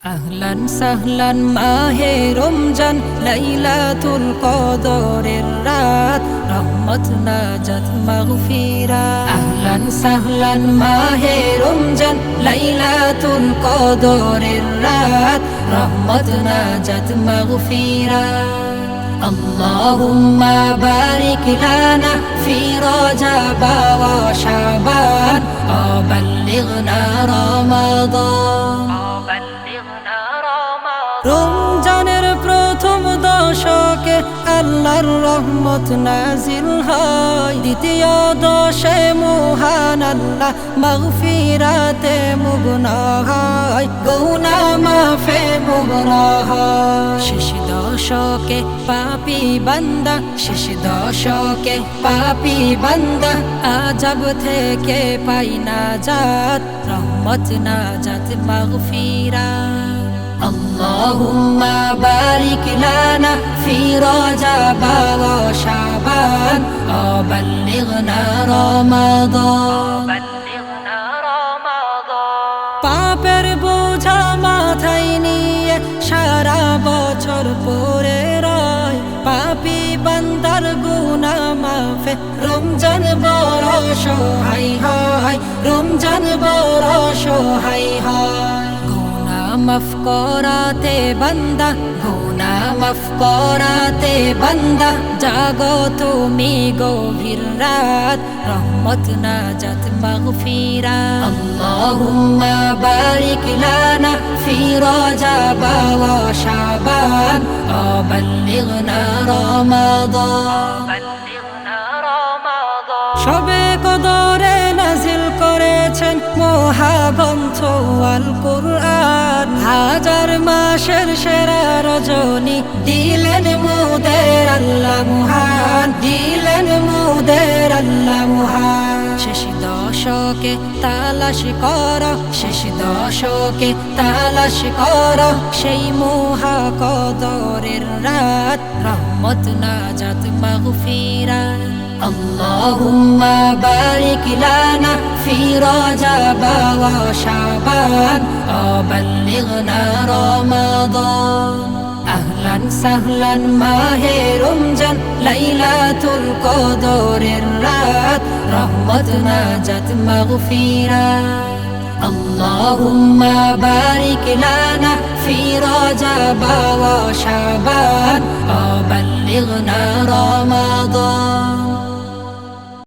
আহলান সাহলান মাহে রমজান লাইলাতুল কদরের রাত রহমত নাজাত মাগফিরাত আহলান সাহলান মাহে রমজান লাইলাতুল কদরের রাত রহমত নাজাত মাগফিরাত اللهم بارك لنا في رجب وشعبان وبلغنا رمضان রমজানের প্রথম দশকে আল্লাহর রহমত নাজিল হয়, দ্বিতীয় দশে মহান আল্লাহ মাগফিরাতে মুগ্ন হয়, গুনাহ মাফে মুগ্ন হয়। শেষ দশকে পাপী বান্দা, শেষ দশকে পাপী বান্দা আযাব থেকে পাই নাজাত, রহমত নাজাত মাগফিরাত। اللهم بارك لنا في رجب وشعبان وبلغنا رمضان পাপের বোঝা মাথায় নিয়ে সারা বছর পড়ে রয়, পাপী বান্দার গুনাহ মাফে রমজান বড় সহায় হয়, রমজান বড় সহায় হয়। মাফ করাতে বান্দা, গুনাহ মাফ করাতে বান্দা, জাগো তুমি গভীর রাত, রহমত নাজাত মাগফিরাত। আল্লাহুম্মা বারিক লানা ফি রজব ওয়া শাবান ওয়া বাল্লিগনা রমাদান। শবে কদরে নাজিল করেছেন মহাগ্রন্থ আল কুরআন, হাজার মাসের সেরা রজনী দিলেন মুদের আল্লাহ মহান, দিলেন মুদের আল্লাহ মহান। শেষ দশকে তালাশ কর, শেষ দশকে তালাশ কর সেই মহা কদরের রাত, রহমত নাজাত মাগফিরাত। اللهم بارك لنا في رجب وشعبان وبلغنا رمضان আহলান সাহলান মাহে রমজান লাইলাতুল কদরের রাত, রহমত নাজাত মাগফিরাত। اللهم بارك لنا في رجب وشعبان وبلغنا رمضان